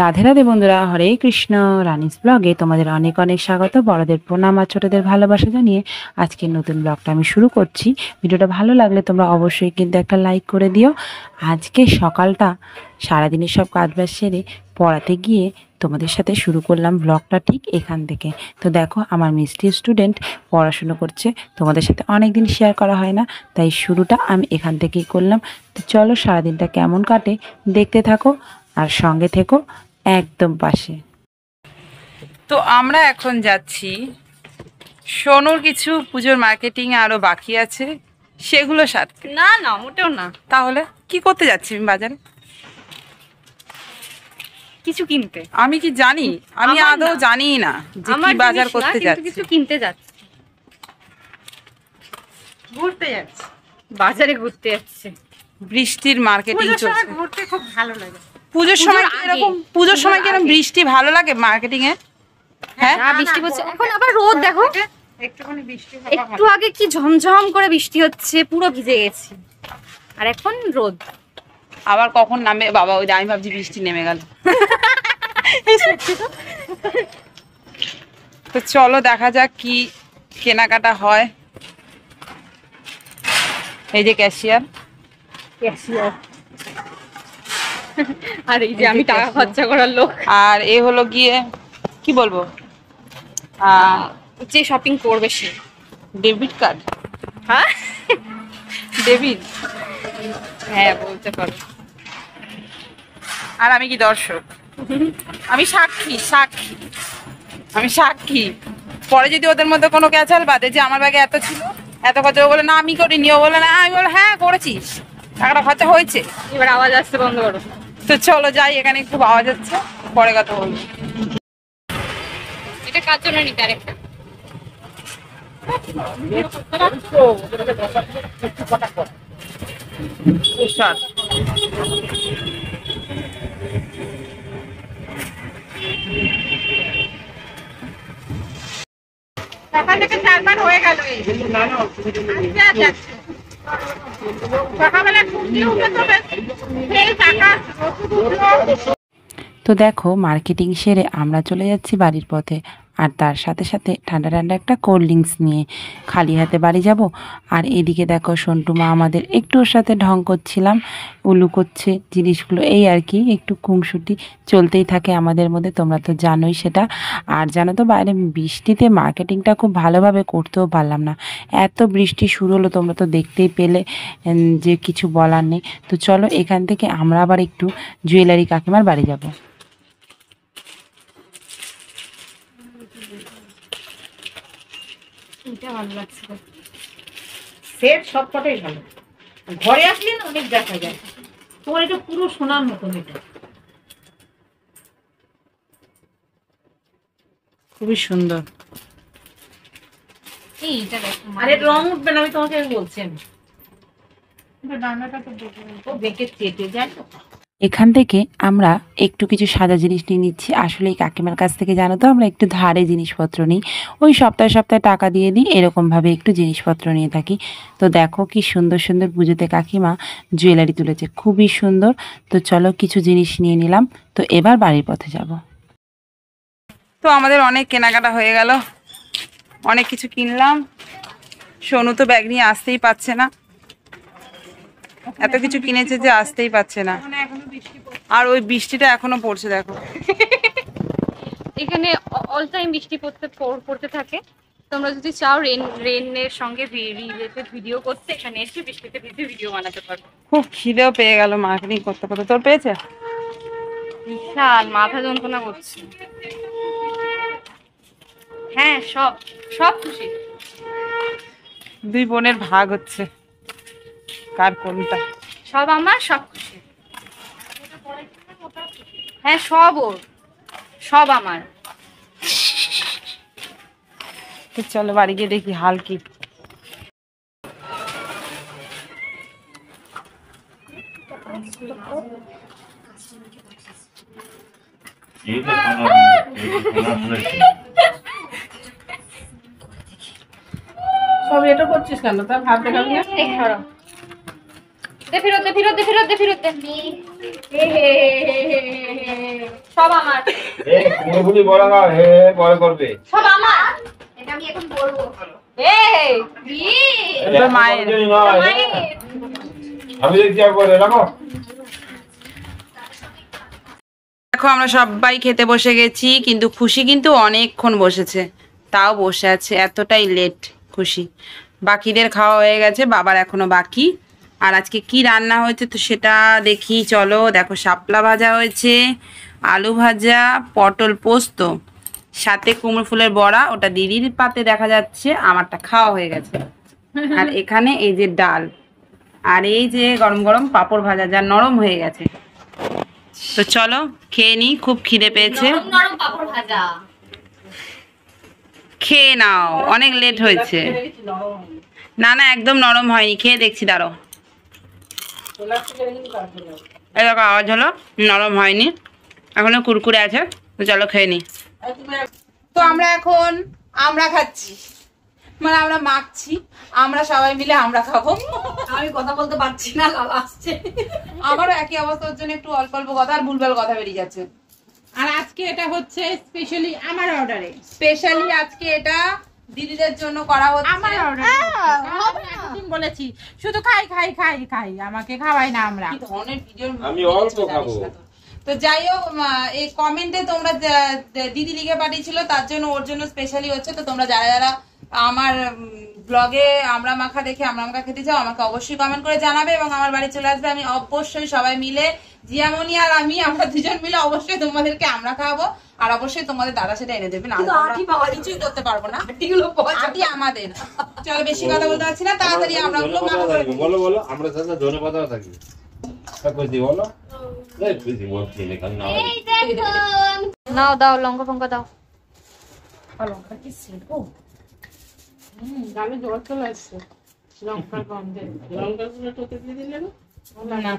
রাধে রাধে বন্ধুরা, হরে কৃষ্ণ। রানিস ব্লগে তোমাদের অনেক অনেক স্বাগত। বড়দের প্রণাম আর ছোটদের ভালোবাসা জানিয়ে আজকের নতুন ব্লগটা আমি শুরু করছি। ভিডিওটা ভালো লাগলে তোমরা অবশ্যই কিন্তু একটা লাইক করে দিও। আজকে সকালটা সারাদিনের সব কাজবাজ সেরে পড়াতে গিয়ে তোমাদের সাথে শুরু করলাম ব্লগটা ঠিক এখান থেকে। তো দেখো, আমার মিষ্টি স্টুডেন্ট পড়াশুনো করছে, তোমাদের সাথে অনেক দিন শেয়ার করা হয় না, তাই শুরুটা আমি এখান থেকেই করলাম। তো চলো, সারাদিনটা কেমন কাটে দেখতে থাকো আর সঙ্গে থেকো একদম পাশে। তো আমরা এখন যাচ্ছি, সোনুর কিছু পুজোর মার্কেটিং আরো বাকি আছে, সেগুলো সাথে। না না, মোটেও না। তাহলে কি করতে যাচ্ছি আমি বাজারে? কিছু কিনতে। আমি কি জানি? আমি আদৌ জানি না যে কি বাজার করতে যাচ্ছি। কিছু কিনতে যাচ্ছি, ঘুরতে যাচ্ছি, বাজারে ঘুরতে যাচ্ছে। বৃষ্টির মার্কেটিং চলছে। ঘুরতে খুব ভালো লাগে। পুজোর সময় এরকম, পুজোর সময় কি এরকম বৃষ্টি ভালো লাগে মার্কেটিং এ? হ্যাঁ, বৃষ্টি পড়ছে, এখন আবার রোদ দেখো। একটুখানি বৃষ্টি, একটু আগে কি ঝমঝম করে বৃষ্টি হচ্ছে, পুরো ভিজে গেছি, আর এখন রোদ। আবার কখন নামে বাবা, ওই আমি ভাবছি বৃষ্টি নেমে গেল। তো চলো দেখা যাক কি কেনাকাটা হয়। এই যে ক্যাশিয়ার, আর এই যে আমি টাকা খরচা করার লোক। আর এ হলো গিয়ে কি বলবো, যে শপিং করবে সে। Debit card. হ্যাঁ, ডেবিট, হ্যাঁ বলতে পারো। আর আমি কি দর্শক? আমি সাক্ষী, সাক্ষী, আমি সাক্ষী। পরে যদি ওদের মধ্যে কোনো ক্যাচাল বাদে যে আমার ব্যাগে এত ছিল, এত খরচা, ও বলে না আমি করিনি, ও বলে না, আমি বলে হ্যাঁ করেছিস, টাকাটা খরচা হয়েছে। এবার আওয়াজ আসছে, বন্ধ করো। তো চলো যাই, এখানে খুব আওয়াজ হচ্ছে, পরে কথা বলবো। এটা কার জন্য নিতে? আরেকটা সকাল থেকে 4 বার হয়ে গেল। সকালবেলা তো দেখো, মার্কেটিং সেরে আমরা চলে যাচ্ছি বাড়ির পথে, আর তার সাথে সাথে ঠান্ডা ঠান্ডা একটা কোল্ড ড্রিঙ্কস নিয়ে খালি হাতে বাড়ি যাব। আর এদিকে দেখো, সন্টু মা আমাদের একটু ওর সাথে ঢং করছিলাম, উলু করছে জিনিসগুলো, এই আর কি, একটু খুংসুটি চলতেই থাকে আমাদের মধ্যে, তোমরা তো জানোই সেটা। আর জানো তো, বাইরে বৃষ্টিতে মার্কেটিংটা খুব ভালোভাবে করতেও পারলাম না, এত বৃষ্টি শুরু হলো, তোমরা তো দেখতেই পেলে, যে কিছু বলার নেই। তো চলো, এখান থেকে আমরা আবার একটু জুয়েলারি কাকিমার বাড়ি যাব। এটা ভালো লাগছে। সেট সবকটাই ভালো, ঘরে আসলে না অনেক দেখা যায়। তোমার এটা পুরো সোনার মতন, এটা খুবই সুন্দর। এইটা দেখো, আরে রং উঠবে না, আমি তোমাকে বলছি। আমি ও বেঁকে চেটে যায় তো। এখান থেকে আমরা একটু কিছু সাদা জিনিস নিয়ে নিচ্ছি। আসলে এই কাকিমার কাছ থেকে জানো তো, আমরা একটু ধারে জিনিসপত্র নিই, ওই সপ্তাহে সপ্তাহে টাকা দিয়ে দিই, এরকমভাবে একটু জিনিসপত্র নিয়ে থাকি। তো দেখো কি সুন্দর সুন্দর পুজোতে কাকিমা জুয়েলারি তুলেছে, খুবই সুন্দর। তো চলো, কিছু জিনিস নিয়ে নিলাম, তো এবার বাড়ির পথে যাব। তো আমাদের অনেক কেনাকাটা হয়ে গেল, অনেক কিছু কিনলাম। সোনু তো ব্যাগ নিয়ে আসতেই পারছে না, এত কিছু কিনেছে যে আসতেই পারছে না। আর ওই বৃষ্টিটা এখনো পড়ছে, দেখো। এখানে অল টাইম বৃষ্টি পড়তে থাকে। তোমরা যদি চাও রেনের সঙ্গে রিলেটেড ভিডিও করতে, এখানে এসে বৃষ্টিতে ভিজে ভিডিও বানাতে পারো। খুব খিদেও পেয়ে গেল মার্কেটিং করতে করতে। তোর পেয়েছে? বিশাল মাথা যন্ত্রণা করছে। হ্যাঁ, সব সব খুশি। দুই বোনের ভাগ হচ্ছে কার কোনটা। সব আমার, সব খুশি। হ্যাঁ, সব ওর, সব আমার। তো চলো বাড়ি গিয়ে দেখি হাল কি। সব এটা করছিস কেন? তার ভাত দেখাবি না? ফেরত দে, ফেরত দে, ফেরত দে, ফেরত দে। সব আমার, এগুলি বড় না, হে পরে করবে। সব আমার। এটা আমি এখন বলবো। তোর মায়ের। আমি দেখছি একবারে রাখো। দেখো আমরা সবাই খেতে বসে গেছি, কিন্তু খুশি কিন্তু অনেকক্ষণ বসেছে, তাও বসে আছে, এতটাই লেট খুশি। বাকিদের খাওয়া হয়ে গেছে, বাবার এখনো বাকি। আর আজকে কি রান্না হয়েছে তো সেটা দেখি চলো। দেখো শাপলা ভাজা হয়েছে, আলু ভাজা, পটল পোস্ত, সাথে কুমড়ো ফুলের বড়া, ওটা দিদির পাতে দেখা যাচ্ছে, আমারটা খাওয়া হয়ে গেছে। আর এখানে এই যে ডাল, আর এই যে গরম গরম পাঁপড় ভাজা, যা নরম হয়ে গেছে। তো চলো খেয়ে নি, খুব খিদে পেয়েছে। নরম নরম পাপড় ভাজা। খেয়ে নাও, অনেক লেট হয়েছে। না না, একদম নরম হয়নি, খেয়ে দেখছি, দাঁড়ো। এই দেখো আওয়াজ হলো, নরম হয়নি, এখনো কুরকুরে আছে। তো চলো খেয়ে নি। তো আমরা এখন আমরা খাচ্ছি, মানে আমরা মাখছি, আমরা সবাই মিলে আমরা খাবো। আমি কথা বলতে পারছি না, লাল আসছে। আমারও একই অবস্থা, ওর জন্য একটু অল্প অল্প কথা আর ভুলভাল কথা বেরিয়ে যাচ্ছে। আর আজকে এটা হচ্ছে স্পেশালি আমার অর্ডারে, স্পেশালি আজকে এটা দিদিদের জন্য করা হচ্ছে। আমার অর্ডারে এতদিন বলেছি শুধু খাই খাই খাই খাই, আমাকে খাওয়াই না আমরা। কি ধরনের ভিডিও আমি অল্প খাবো। তো যাই হোক, এই কমেন্টে তোমরা দিদি লিখে পাঠিয়েছিল, তার জন্য ওর জন্য স্পেশালি হচ্ছে। তো তোমরা যারা যারা আমার ব্লগে আমরা মাখা দেখে আমরা মাখা খেতে চাও, আমাকে অবশ্যই কমেন্ট করে জানাবে এবং আমার বাড়ি চলে আসবে। আমি অবশ্যই সবাই মিলে, জিয়ামনি আর আমি, আমরা দুজন মিলে অবশ্যই তোমাদেরকে আমরা খাওয়াবো। আর অবশ্যই তোমাদের দাদা সেটা এনে দেবে, না কিছুই করতে পারবো না, আটি আমাদের। চলো বেশি কথা বলতে পারছি না, তাড়াতাড়ি আমরা ওগুলো মাখা করে দিই। বলো বলো, আমরা সাথে ধনে পাতা থাকবে। খুশি বলো, খুশি বলছি না। নাও দাও, লঙ্কা ফঙ্কা দাও। লঙ্কা কি ছিলবো? গালে জল চলে আসছে লঙ্কার গন্ধে। লঙ্কা গুলো টোকে দিয়ে দিলে না? না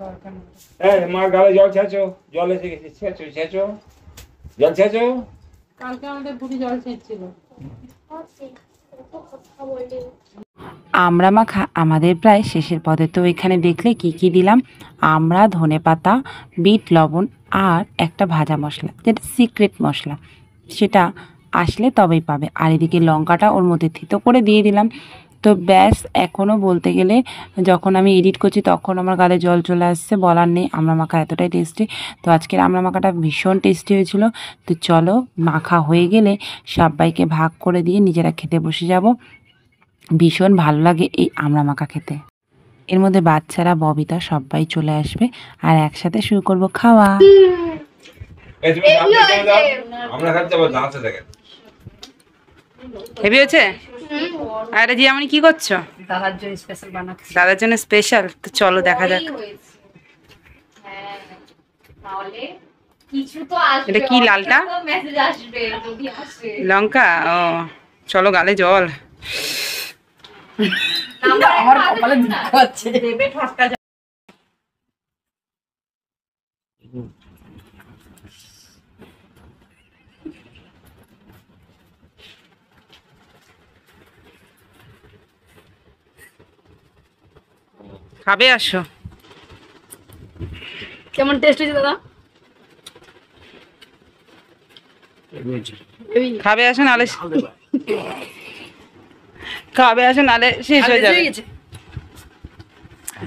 দরকার নেই। এই মা গালে জল ছেঁচো, জল এসে গেছে, ছেঁচো ছেঁচো, জল ছেঁচো। কালকে আমাদের বুড়ি জল ছেঁচছিল। আমরা মাখা আমাদের প্রায় শেষের পথে। তো এখানে দেখলে কি কি দিলাম, আমরা, ধনেপাতা, বিট লবণ আর একটা ভাজা মশলা, যেটা সিক্রেট মশলা, সেটা আসলে তবেই পাবে। আর এদিকে লঙ্কাটা ওর মধ্যে থিতো করে দিয়ে দিলাম। তো ব্যাস, এখনও বলতে গেলে যখন আমি এডিট করছি তখন আমার গালে জল চলে আসছে, বলার নেই, আমরা মাখা এতটাই টেস্টি। তো আজকের আমরা মাখাটা ভীষণ টেস্টি হয়েছিল। তো চলো মাখা হয়ে গেলে সবাইকে ভাগ করে দিয়ে নিজেরা খেতে বসে যাব। ভীষণ ভালো লাগে এই আমরা মাখা খেতে। এর মধ্যে বাচ্চারা, ববিতা সবাই চলে আসবে আর একসাথে শুরু করব খাওয়া। এই তুমি দাও, আমরা খাচ্ছি, আবার দাঁতে দেখেন। হেভি হয়েছে। আরে জি, আমি কি করছো? দাদার জন্য স্পেশাল বানাচ্ছি। দাদার জন্য স্পেশাল। তো চলো দেখা যাক। হ্যাঁ, তাহলে কিছু তো আসবে। এটা কি লালটা? মেসেজ আসবে যদি আসে। লঙ্কা, ও চলো, গালে জল। আমার কপালে দুঃখ আছে। দেবে ঠসকা জল। খাবে আসো। কেমন টেস্ট হয়েছে দাদা? খাবে আসো, নালে খাবে আসো, নালে শেষ হয়ে যাবে।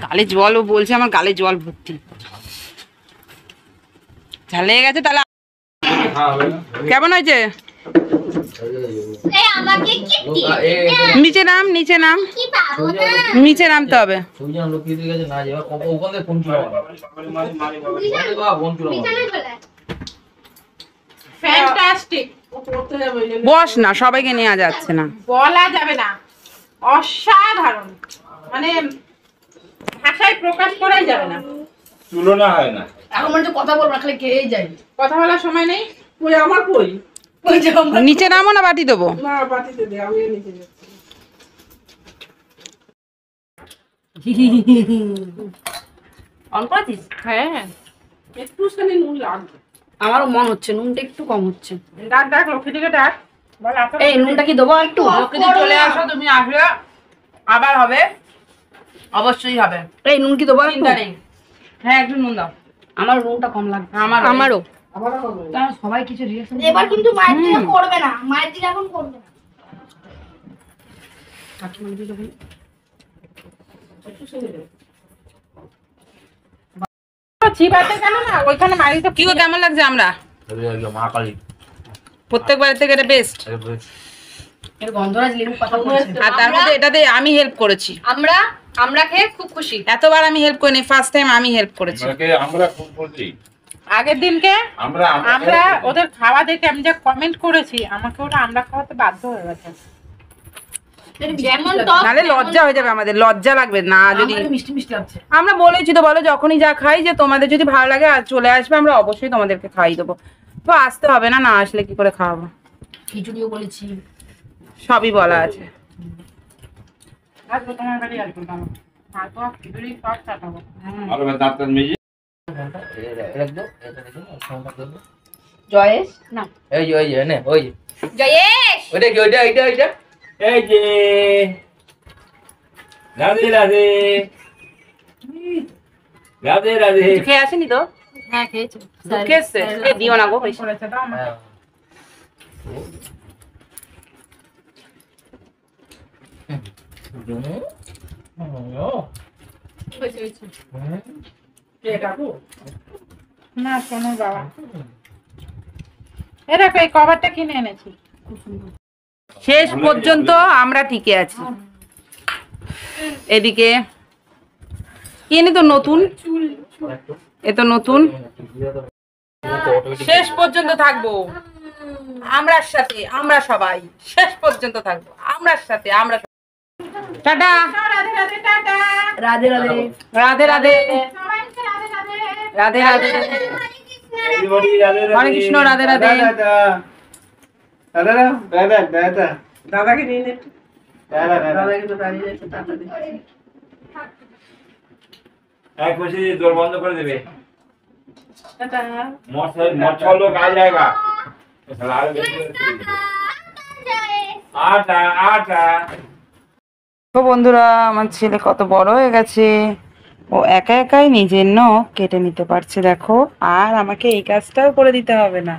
গালে জল, ও বলছে আমার গালে জল ভর্তি। ঝাল লেগে গেছে তাহলে। কেমন হয়েছে? এই আমাকে কি দিয়ে? নিচে নাম, নিচে নাম, কি পাবো না? নিচে নামতে হবে। বিছানায় চলে আয়। ফ্যান্টাস্টিক। ও করতে যাবে ওই জন্য। বস না, সবাইকে নেওয়া যাচ্ছে না। বলা যাবে না, অসাধারণ, মানে ভাষায় প্রকাশ করাই যাবে না। তুলনা হয় না। এখন মনে হচ্ছে কথা বলবো না, খালি খেয়েই যাই। কথা বলার সময় নেই। কই আমার কই? ওই যে আমার নিচে নামো না বাটি দেবো? না বাটিতে দে, আমি নিচে যাচ্ছি। অন করেছিস? হ্যাঁ, একটুখানি নুন লাগবে। আমারও মন হচ্ছে নুনটা একটু কম হচ্ছে। ডাক ডাক, লক্ষ্মীদিকে ডাক। বল আসো। এই নুনটা কি দেবো একটু? চলে আসো, তুমি আসলে আবার হবে। অবশ্যই হবে। এই নুন কি দেবো? হ্যাঁ একটু নুন দাও। আমার নুনটা কম লাগবে। আমারও। কারণ সবাই কিছু রিয়েকশন এবার কিন্তু মায়ের দিকে করবে না, মায়ের দিকে এখন করবে না। চিবাতে কেন না ওইখানে মারিতে কি গো কেমন লাগছে আমরা? মহাকালী প্রত্যেকবার থেকে এটা বেস্ট। এর গন্ধরাজ লেবু কথা বলছে। আর তার মধ্যে এটাতে আমি হেল্প করেছি। আমরা খেয়ে খুব খুশি। এতবার আমি হেল্প করিনি, ফার্স্ট টাইম আমি হেল্প করেছি। আমরা খুব বলছি আগের দিনকে আমরা আমরা ওদের খাওয়া দেখে আমি যা কমেন্ট করেছি, আমাকে ওটা আমরা খাওয়াতে বাধ্য হয়ে গেছে। যেমন টক নাহলে লজ্জা হয়ে যাবে, আমাদের লজ্জা লাগবে না যদি আমার মিষ্টি মিষ্টি লাগছে। আমরা বলেছি তো, বলো যখনই যা খাই যে তোমাদের যদি ভালো লাগে আর চলে আসবে, আমরা অবশ্যই তোমাদেরকে খাইয়ে দেবো। তো আসতে হবে না, না আসলে কি করে খাওয়াবো? খিচুড়িও বলেছি। সবই বলা আছে। আসবো তোমার বাড়ি, আসবো না তারপর খিচুড়ি সব খাবো। আরো দাঁত মেজে জয়েশ না ওই যে নে ওই যে জয়েশ ওইটা কি ওইটা এই যে রাধে রাধে রাধে রাধে। কিছু খেয়ে আসেনি তো? হ্যাঁ খেয়েছো। দুধ খেয়েছে? এ দিও না গো বেশি। করেছে দাও আমাকে। হ্যাঁ না শোনো বাবা, এ দেখো এই কভারটা কিনে এনেছি। শেষ পর্যন্ত আমরা টিকে আছি। এদিকে কিনে তো নতুন, এ তো নতুন। শেষ পর্যন্ত থাকবো আমরার সাথে, আমরা সবাই শেষ পর্যন্ত থাকবো আমরার সাথে, আমরা সবাই। Tata, Radhe Radhe, tata. রাধে রাধে। রাধে রাধে, সবাইকে রাধে রাধে। রাধে রাধে, Everybody, রাধে রাধে। হরে কৃষ্ণ, রাধে রাধে। দাদাকে নিয়ে নে। দাদা দাদাকে তো দাঁড়িয়ে আছে তাড়াতাড়ি। এক বসে দৌড় বন্ধ করে দেবে। টাটা। मच्छर लोग आ जाएगा आटा आटा। তো বন্ধুরা, আমার ছেলে কত বড় হয়ে গেছে, ও একা একাই নিজের নখ কেটে নিতে পারছে দেখো। আর আমাকে এই কাজটাও করে দিতে হবে না,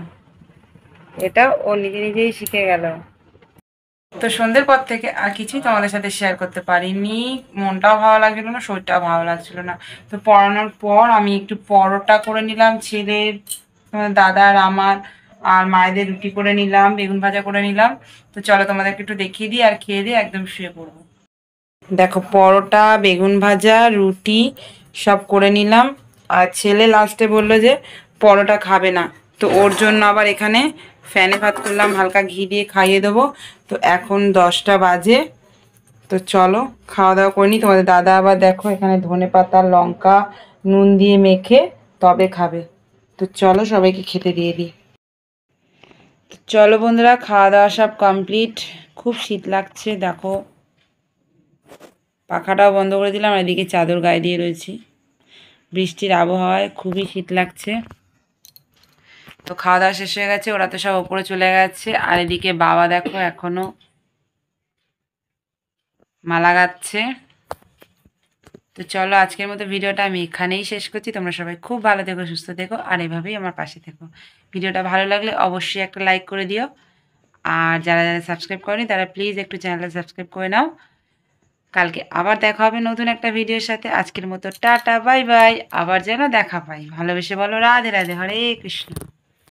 এটা ও নিজে নিজেই শিখে গেল। তো সন্ধ্যের পর থেকে আর কিছুই তোমাদের সাথে শেয়ার করতে পারিনি, মনটাও ভালো লাগছিল না, শরীরটাও ভালো লাগছিল না। তো পড়ানোর পর আমি একটু পরোটা করে নিলাম ছেলের, তোমাদের দাদার, আমার আর মায়েদের রুটি করে নিলাম, বেগুন ভাজা করে নিলাম। তো চলো তোমাদেরকে একটু দেখিয়ে দিই, আর খেয়ে দিয়ে একদম শুয়ে পড়বো। দেখো পরোটা, বেগুন ভাজা, রুটি সব করে নিলাম। আর ছেলে লাস্টে বললো যে পরোটা খাবে না, তো ওর জন্য আবার এখানে ফ্যানে ভাত করলাম, হালকা ঘি দিয়ে খাইয়ে দেবো। তো এখন 10টা বাজে, তো চলো খাওয়া দাওয়া করে নিই। তোমাদের দাদা আবার দেখো এখানে ধনেপাতা লঙ্কা নুন দিয়ে মেখে তবে খাবে। তো চলো সবাইকে খেতে দিয়ে দিই। তো চলো বন্ধুরা, খাওয়া দাওয়া সব কমপ্লিট। খুব শীত লাগছে দেখো, পাখাটাও বন্ধ করে দিলাম, আর এদিকে চাদর গায়ে দিয়ে রয়েছি। বৃষ্টির আবহাওয়ায় খুবই শীত লাগছে। তো খাওয়া দাওয়া শেষ হয়ে গেছে, ওরা তো সব ওপরে চলে গেছে। আর এদিকে বাবা দেখো এখনো মালা গাচ্ছে। তো চলো আজকের মতো ভিডিওটা আমি এখানেই শেষ করছি। তোমরা সবাই খুব ভালো থেকো, সুস্থ থেকো, আর এভাবেই আমার পাশে থেকো। ভিডিওটা ভালো লাগলে অবশ্যই একটা লাইক করে দিও, আর যারা যারা সাবস্ক্রাইব করেনি তারা প্লিজ একটু চ্যানেলটা সাবস্ক্রাইব করে নাও। কালকে আবার দেখা হবে নতুন একটা ভিডিওর সাথে। আজকের মতো টাটা বাই বাই। আবার যেন দেখা পাই। ভালোবেসে বলো রাধে রাধে, হরে কৃষ্ণ।